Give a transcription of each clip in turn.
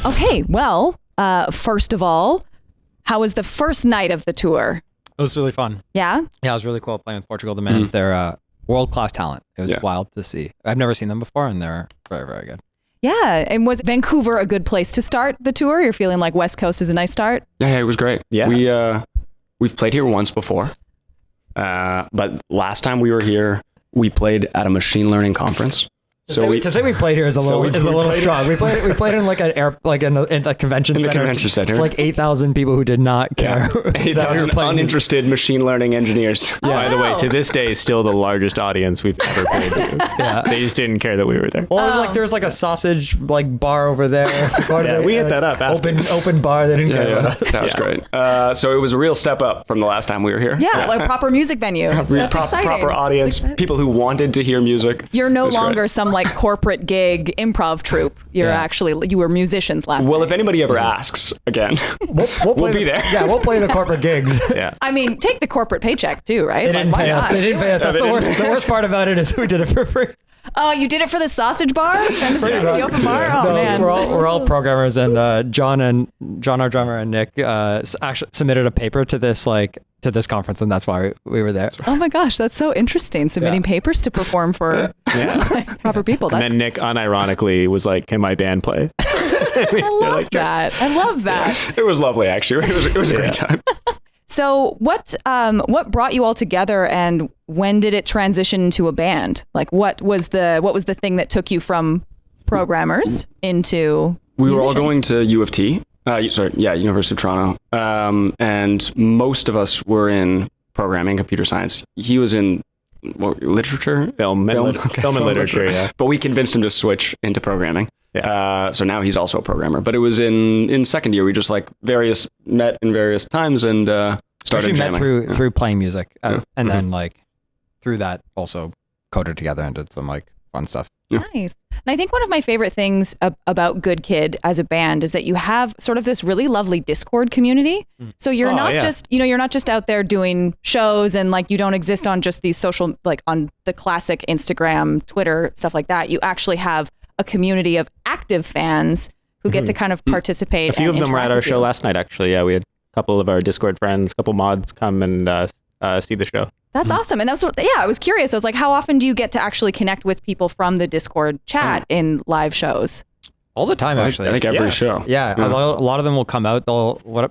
Okay, well, first of all, how was the first night of the tour? It was really fun. Yeah? Yeah, it was really cool playing with Portugal the Man. They're world-class talent. It was wild to see. I've never seen them before, and they're very, very good. Yeah, and was Vancouver a good place to start the tour? You're feeling like West Coast is a nice start? Yeah, it was great. Yeah. We've played here once before, but last time we were here, we played at a machine learning conference. To say we played here is a little strong. We played in like in a convention center. For like 8,000 people who did not care. 8,000 uninterested machine learning engineers. By the way, to this day, still the largest audience we've ever played to. Yeah. They just didn't care that we were there. Well, there was like a sausage like bar over there. We hit that up. Open bar. They didn't care about us. That was great. So it was a real step up from the last time we were here. Yeah, like proper music venue. That's exciting. Proper audience, people who wanted to hear music. You're no longer some like corporate gig improv troupe. You were musicians last night. Well, if anybody ever asks again, we'll be there. Yeah, we'll play the corporate gigs. Yeah. I mean, take the corporate paycheck too, right? They didn't pay us. That's the worst part about it is we did it for free. Oh, you did it for the sausage bar and the open bar? Oh, man. We're all programmers, and John, our drummer, and Nick actually submitted a paper to this conference, and that's why we were there. Oh my gosh, that's so interesting. Submitting papers to perform for proper people. And then Nick unironically was like, "Can my band play?" I love that. I love that. Yeah. It was lovely, actually. It was a great time. So what brought you all together, and when did it transition into a band? Like what was the thing that took you from programmers into We musicians? were all going to U of T. University of Toronto. And most of us were in programming, computer science. He was in literature? Film and literature, yeah. But we convinced him to switch into programming. Yeah. So now he's also a programmer. But it was in second year. We just met in various times and started jamming. Met through playing music. And then through that also coded together and did some fun stuff. Yeah. Nice. And I think one of my favorite things about Good Kid as a band is that you have sort of this really lovely Discord community. So you're you're not just out there doing shows and you don't exist on just these social, on the classic Instagram, Twitter, stuff like that. You actually have a community of active fans who get to kind of participate. A few of them were at our show last night, actually. Yeah, we had a couple of our Discord friends, a couple mods come and see the show. That's awesome. And that's I was curious. I was like, how often do you get to actually connect with people from the Discord chat in live shows? All the time, actually. I think every show. Yeah. A lot of them will come out.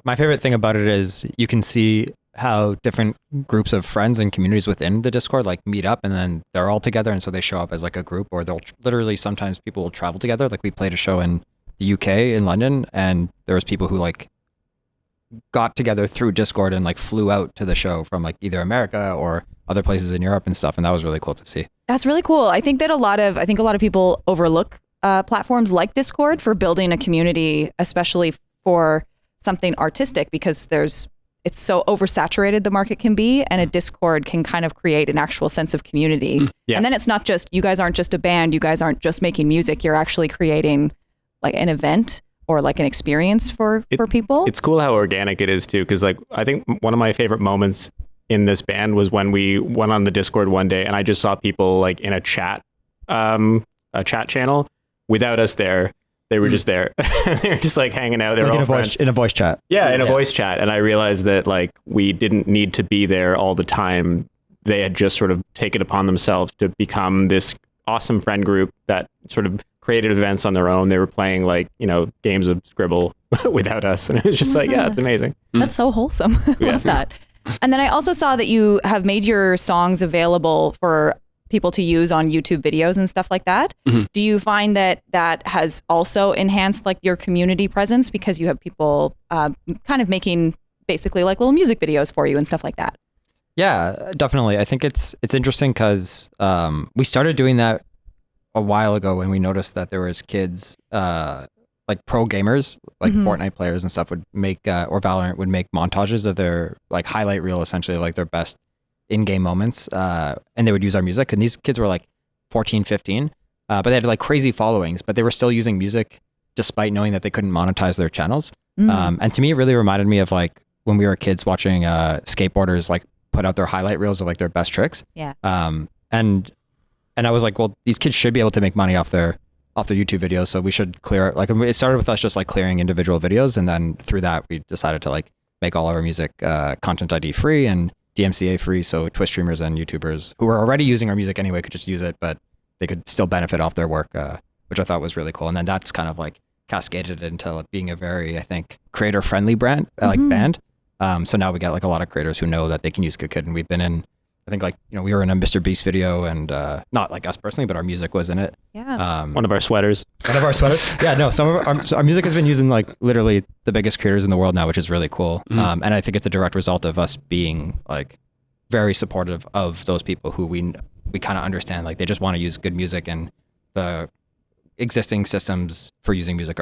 My favorite thing about it is you can see how different groups of friends and communities within the Discord meet up, and then they're all together, and so they show up as a group, or they'll literally sometimes people will travel together. We played a show in the UK in London, and there was people who got together through Discord and flew out to the show from either America or other places in Europe and stuff, and that was really cool to see. That's really cool. I think a lot of people overlook platforms like Discord for building a community, especially for something artistic, because it's so oversaturated the market can be, and a Discord can kind of create an actual sense of community. Yeah. And then it's not just, you guys aren't just a band, you guys aren't just making music, you're actually creating an event or an experience for people. It's cool how organic it is too, because I think one of my favorite moments in this band was when we went on the Discord one day and I just saw people in a chat channel without us there. They were just there. They were just hanging out. They were all in a voice chat. Yeah, in a voice chat. And I realized that we didn't need to be there all the time. They had just sort of taken upon themselves to become this awesome friend group that sort of created events on their own. They were playing games of Scribble without us. And it was just it's amazing. That's so wholesome. I love that. And then I also saw that you have made your songs available for people to use on YouTube videos and stuff like that. Mm-hmm. Do you find that has also enhanced your community presence because you have people kind of making basically little music videos for you and stuff like that? Yeah, definitely. I think it's interesting because we started doing that a while ago when we noticed that there was kids pro gamers Fortnite players and stuff would make or Valorant would make montages of their highlight reel, essentially their best in-game moments, and they would use our music, and these kids were 14, 15, but they had crazy followings, but they were still using music despite knowing that they couldn't monetize their channels. And to me, it really reminded me of when we were kids watching skateboarders put out their highlight reels of their best tricks. Yeah. And I was well, these kids should be able to make money off their off the YouTube videos. So we should clear, like, it started with us just like clearing individual videos. And then through that, we decided to like make all of our music Content ID free and DMCA free. So Twitch streamers and YouTubers who were already using our music anyway could just use it, but they could still benefit off their work, which I thought was really cool. And then that's kind of like cascaded into being a very, I think, creator friendly brand, like band. So now we get like a lot of creators who know that they can use Good Kid. And we've been in, I think, like, we were in a Mr. Beast video, and not like us personally, but our music was in it. Yeah. One of our sweaters. Yeah, no, some of our music has been used in like literally the biggest creators in the world now, which is really cool. And I think it's a direct result of us being like very supportive of those people who we kind of understand, like they just want to use good music, and the existing systems for using music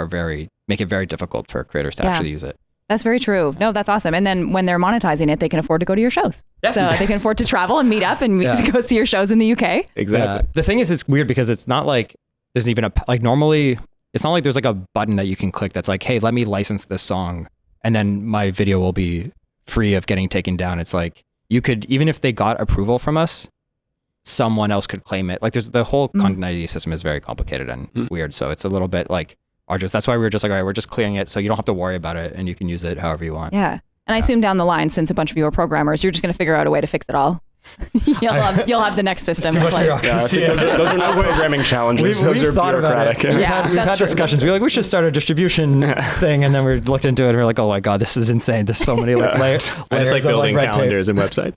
make it very difficult for creators to actually use it. That's very true. No, that's awesome. And then when they're monetizing it, they can afford to go to your shows. Yeah. So they can afford to travel and meet up and go see your shows in the UK. Exactly. The thing is, it's weird because it's not like there's even normally it's not like there's like a button that you can click that's like, hey, let me license this song, and then my video will be free of getting taken down. It's like you could, even if they got approval from us, someone else could claim it. Like there's the whole content ID system is very complicated and weird. So it's a little bit like arduous. That's why we were just like, all right, we're just clearing it so you don't have to worry about it and you can use it however you want. Yeah. And I assume down the line, since a bunch of you are programmers, you're just going to figure out a way to fix it all. You'll have the next system in place. Those are not programming challenges. Those are bureaucratic. We've had discussions. We were like, we should start a distribution thing, and then we looked into it and we were like, oh my god, this is insane. There's so many layers. It's like building calendars and websites.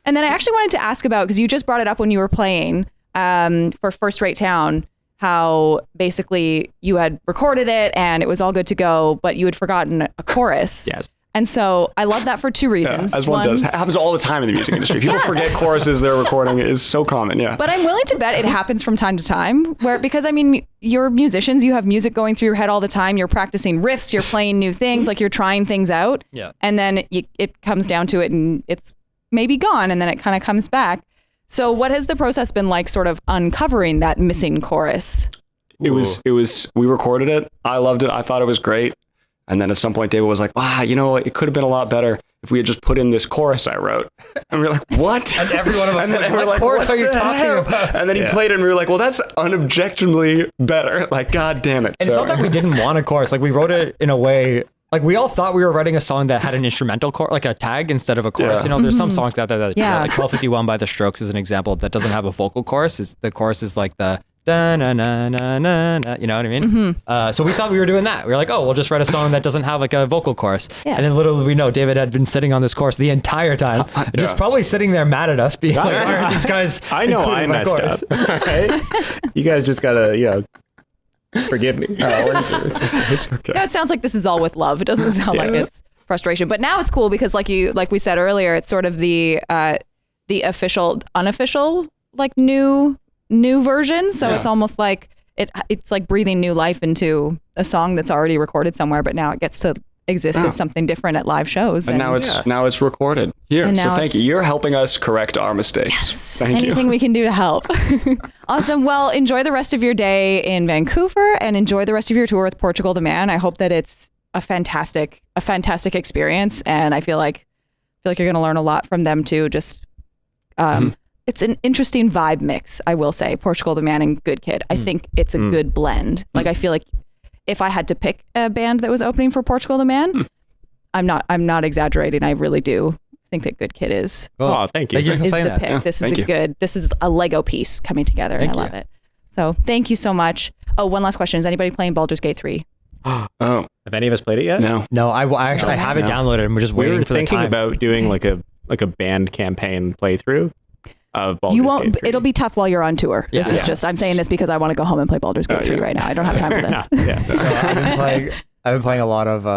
And then I actually wanted to ask about, because you just brought it up when you were playing for First Rate Town, how basically you had recorded it and it was all good to go, but you had forgotten a chorus. Yes. And so I love that for two reasons. As one does. It happens all the time in the music industry. People forget choruses they're recording. It is so common, But I'm willing to bet it happens from time to time, because I mean, you're musicians, you have music going through your head all the time. You're practicing riffs, you're playing new things, like you're trying things out. Yeah. And then it comes down to it and it's maybe gone, and then it kind of comes back. So what has the process been like, sort of uncovering that missing chorus? We recorded it. I loved it. I thought it was great. And then at some point, David was like, wow, it could have been a lot better if we had just put in this chorus I wrote. And we were like, what? And every one of us was like, what chorus are you talking about? And then he played it and we were like, well, that's unobjectionably better. Like, god damn it. And it's not that we didn't want a chorus. Like, we wrote it in a way, like we all thought we were writing a song that had an instrumental chorus, like a tag instead of a chorus. Yeah. There's some songs out there that, like 1251 by The Strokes is an example that doesn't have a vocal chorus. The chorus is like the da na na na na na, you know what I mean? So we thought we were doing that. We were like, oh, we'll just write a song that doesn't have like a vocal chorus. Yeah. And then little did we know, David had been sitting on this chorus the entire time, just probably sitting there mad at us, being like, why are these guys? I know I messed up. Right? You guys just gotta, forgive me. It's okay. Yeah, it sounds like this is all with love. It doesn't sound like it's frustration. But now it's cool because, like we said earlier, it's sort of the official, unofficial, like new version. So it's almost like it's like breathing new life into a song that's already recorded somewhere, but now it gets to exist as something different at live shows. And now it's recorded here. So thank you. You're helping us correct our mistakes. Yes, thank you. Anything we can do to help. Awesome. Well, enjoy the rest of your day in Vancouver and enjoy the rest of your tour with Portugal the Man. I hope that it's a fantastic experience, and I feel like you're going to learn a lot from them too. Just it's an interesting vibe mix, I will say. Portugal the Man and Good Kid. I think it's a good blend. Like, I feel like if I had to pick a band that was opening for Portugal the Man, I'm not exaggerating. I really do think that Good Kid is. Oh, thank you. Is the pick. Yeah, this is a Lego piece coming together, and I love it. So thank you so much. Oh, one last question. Is anybody playing Baldur's Gate 3? Oh. Have any of us played it yet? No. I actually have it downloaded and we're just waiting for the time. We were thinking about doing like a band campaign playthrough of Baldur's Gate 3. It'll be tough while you're on tour. Yeah. This is just, I'm saying this because I want to go home and play Baldur's Gate 3 right now. I don't have time for this. I've been playing a lot of,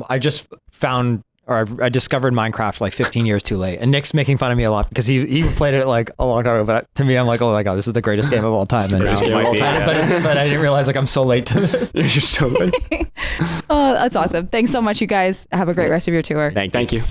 I discovered Minecraft like 15 years too late, and Nick's making fun of me a lot because he played it like a long time ago, but to me, I'm like, oh my god, this is the greatest game of all time. But I didn't realize like I'm so late to this. You're so late. Oh, that's awesome. Thanks so much, you guys. Have a great rest of your tour. Thank you.